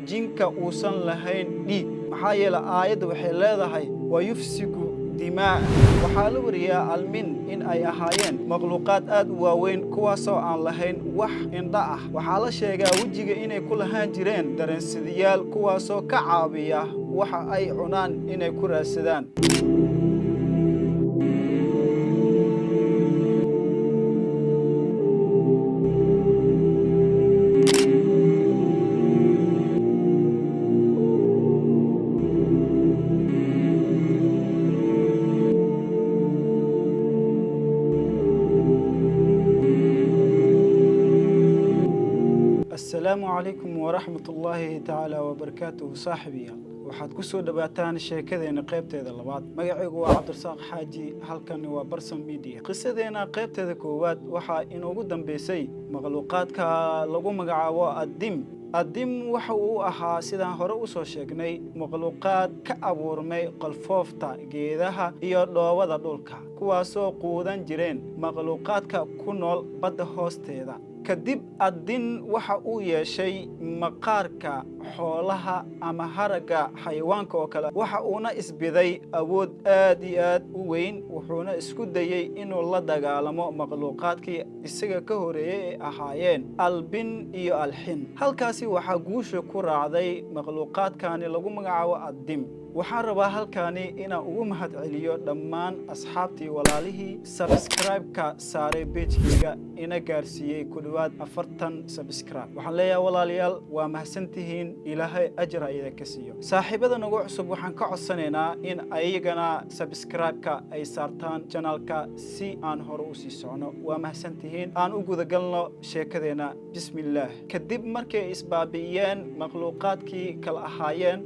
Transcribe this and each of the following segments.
jinka uusan lahayn dhiig maxaa yeelay aayaddu waxay leedahay wayufsiku dimaa waxaa la wariyaa almin in ay ahaayeen makhluuqaad aad u waaweyn kuwaasoo aan lahayn wax indha ah waxaa la sheegaa wejiga inay ku lahaan jireen dareensidayaal kuwaasoo ka caawiya waxa ay cunaan inay ku raadsadaan السلام عليكم ورحمة الله تعالى وبركاته صاحبي waxaad ku soo dhawaataan sheekadeena qaybteeda labaad magacaygu waa Cabdirasaaq Xaaji halkan waa Barsan Media qisadeena qaybteeda koowaad waxa inoogu dambeysay makhluuqaadka lagu magacaabo adim waxa uu ahaa sidaan hore u soo sheegnay makhluuqaad ka abuurmay qalfoofta geedaha iyo dhoobada dhulka kuwaasoo quudan jireen makhluuqaadka ku nool badda hoosteeda kadib adin waxa uu yeeshay maqaarka xoolaha ama haraga xayawaanka oo kale waxa uuna isbiday awood aad iyo aad u weyn wuxuuna isku dayay inuu la dagaalamo makhluuqaadkii isaga ka horeeyay ee ahaayeen albin iyo alxin halkaasi waxa guusha ku raacday makhluuqaadkani lagu magacaabo adim waxaan rabaa halkaani inaan ugu mahadceliyo dhammaan asxaabtii walaalihii subscribe-ka saaray page-kayga ina gaarsiiyey ku dhawaad 40 subscribe waxaan leeyahay walaalayaal waa mahadsantihiin ilaahay ajr idinka siiyo saaxiibada nagu cusub waxaan ka codsanaynaa in ayagana subscribe-ka ay saartaan channel-ka si aan hore u sii socno waa mahadsantihiin aan u guda galno sheekadeena bismillaah kadib markay isbaabi'iyeen makhluuqaadkii kala ahaayeen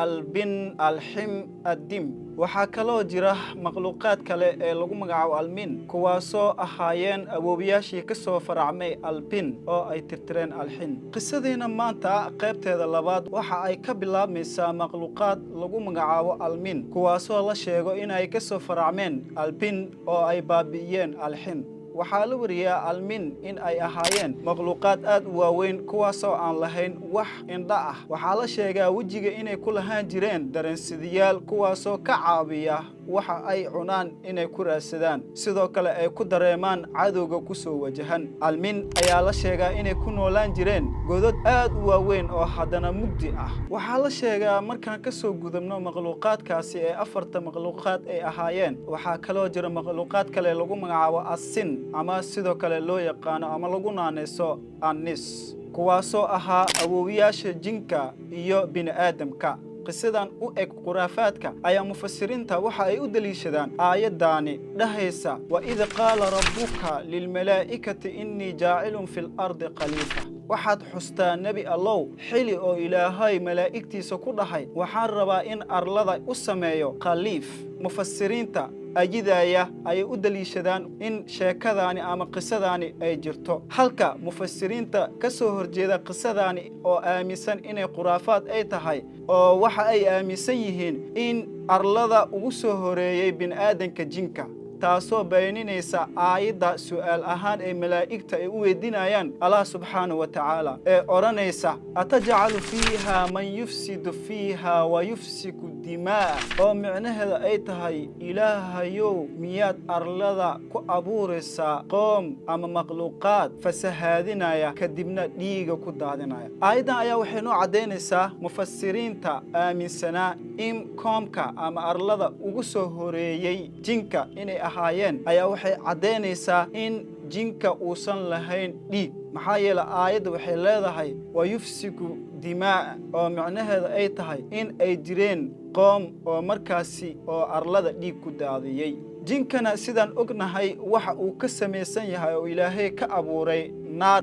albin alxim adim waxaa kaloo jira makhluuqaad kale ee lagu magacaabo almin kuwaasoo ahaayeen awoowayaashii ka soo faracmay albin oo ay tirtireen alxin qisadeena maanta qaybteeda labaad waxa ay ka bilaabmaysaa makhluuqaad lagu magacaabo almin kuwaasoo la sheego inay ka soo faracmeen albin oo ay baabi'iyeen alxin waxaa la wariyaa almin in ay ahaayeen makhluuqaad aad u waaweyn kuwaasoo aan lahayn wax indha ah waxaa la sheegaa wejiga inay ku lahaan jireen dareensidayaal kuwaasoo ka caawiya waxa ay cunaan inay ku raadsadaan sidoo kale ay ku dareemaan cadowga ku soo wajahan almin ayaa la sheegaa inay ku noolaan jireen godad aad u waaweyn oo haddana mugdi ah waxaa la sheegaa markaan ka soo gudubno makhluuqaadkaasi ee 4 makhluuqaad ay ahaayeen waxaa kaloo jira makhluuqaad kale lagu magacaabo asin ama sidoo kale loo yaqaano ama lagu naanayso anis kuwaasoo ahaa awoowayaasha jinka iyo bini'aadamka qisadan u eg khuraafaadka ayaa mufassiriinta waxa ay u daliishadaan aayaddaani dhahaysa wa id qaala rabbuka lilmalaa'ikati innii jaacilun fil ardi khaliifa waxaad xustaa nebi allow xili oo ilaahay malaa'igtiisa ku dhahay waxaan rabaa in arlada u sameeyo khaliif mufassiriinta ajidaya ay u daliishadaan in sheekadaani ama qisadaani ay jirto halka mufassiriinta ka soo horjeeda qisadaani oo aaminsan inay khuraafaad ay tahay oo waxa ay aaminsan yihiin in arlada ugu soo horeeyay bini'aadanka jinka taasoo beeninaysa aayadda su'aal ahaan ee malaa'igta ay u weydiinayaan Allah subxaanahu wa ta'ala ee oranaysa atajcalu fiiha man yufsidu fiiha wa yufsiku dimaa oo micnaheeda ay tahay ilaahayow miyaad arlada ku abuuraysaa qoom ama makhluuqaad fasahaadinaya kadibna dhiiga ku daadinaya aayaddan ayaa waxay noo caddaynaysaa mufassiriinta aaminsanaa in koomka ama arlada ugu soo horeeyey jinka inay ahaayeen ayaa waxay caddaynaysaa in jinka uusan lahayn dhiig maxaa yeelay aayadda waxay leedahay wayufsiku dimaa oo micnaheeda ay tahay in ay jireen qoom oo markaasi oo arlada dhiig ku daadiyey jinkana sidaan ognahay waxa uu ka samaysan yahay oo ilaahay ka abuuray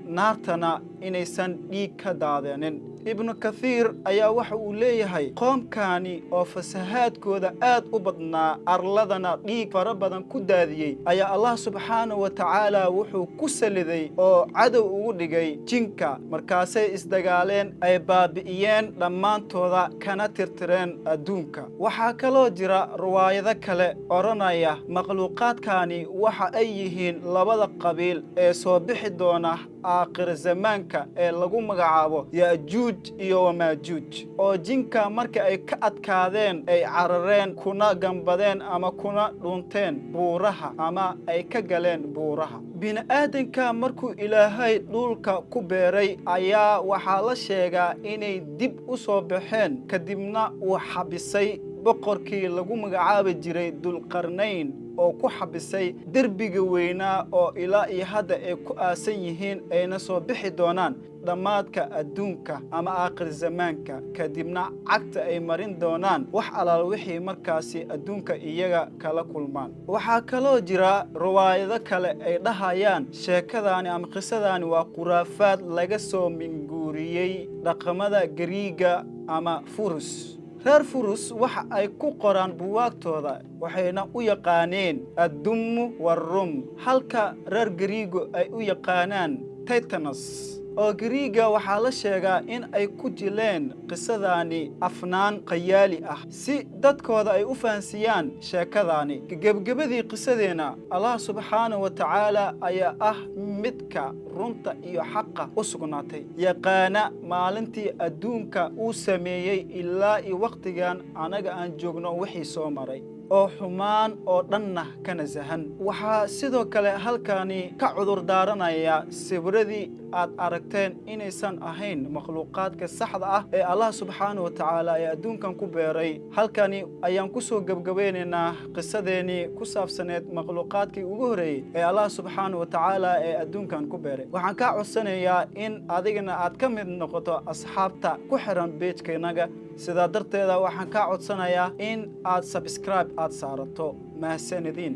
naartana inaysan dhiig ka daadanin ibnu kathiir ayaa waxa uu leeyahay qoomkaani oo fasahaadkooda aad u badnaa arladana dhiig fara badan ku daadiyey ayaa Allah subxaanahu wa ta'ala wuxuu ku saliday oo cadow ugu dhigay jinka markaasay isdagaaleen ay baabi'iyeen dhammaantooda kana tirtireen adduunka waxaa kaloo jira riwaayado kale oranaya makhluuqaadkaani waxa ay yihiin labada qabiil ee soo bixi doona aakhir zamaanka ee lagu magacaabo yaajuuj ya'juuj iyo wamaajuuj oo jinka marka ay ka adkaadeen ay carareen kuna gambadeen ama kuna dhunteen buuraha ama ay ka galeen buuraha bini'aadanka markuu ilaahay dhulka ku beeray ayaa waxaa la sheegaa inay dib u soo baxeen kadibna uu xabisay boqorkii lagu magacaabi jiray dulqarnayn oo ku xabisay derbiga weynaa oo ilaa iyo hadda ay ku aasan yihiin ayna soo bixi doonaan dhammaadka adduunka ama aakhir zamaanka kadibna cagta ay marin doonaan wax alaal wixii markaasi adduunka iyaga kala kulmaan waxaa kaloo jira riwaayado kale ay dhahayaan sheekadaani ama qisadaani waa khuraafaad laga soo minguuriyey dhaqamada Giriiga ama Furus reer Furus waxa ay ku qoraan buugaagtooda waxayna u yaqaaneen ad-dumm war-rum halka reer Giriigu ay u yaqaanaan Titanus oo Giriiga waxaa la sheegaa in ay ku jileen qisadaani afnaan qayaali ah si dadkooda ay u fahansiyaan sheekadaani gabagabadii qisadeena Allah subhanahu wa ta'ala ayaa ah midka runta iyo xaqa u sugnaatay yaqaana maalintii adduunka uu sameeyay ilaa iyo waqtigan anaga aan joogno wixii soo maray oo xumaan oo dhanna ka nasahan waxaa sidoo kale halkaani ka cudur daaranaya sawirradii aad aragteen inaysan ahayn makhluuqaadka saxda ah ee Allah subhanahu wa ta'ala ee adduunkan ku beeray halkaani ayaan ku soo gabagabaynaynaa qisadeeni ku saabsaneed makhluuqaadkii ugu horeeyay ee Allah subhanahu wa ta'ala ee adduunkan ku beeray waxaan ka codsanayaa in adigana aad ka mid noqoto asxaabta ku xiran page-keenaga sidaa darteeda waxaan ka codsanayaa in aad subscribe aad saarato mahadsanidin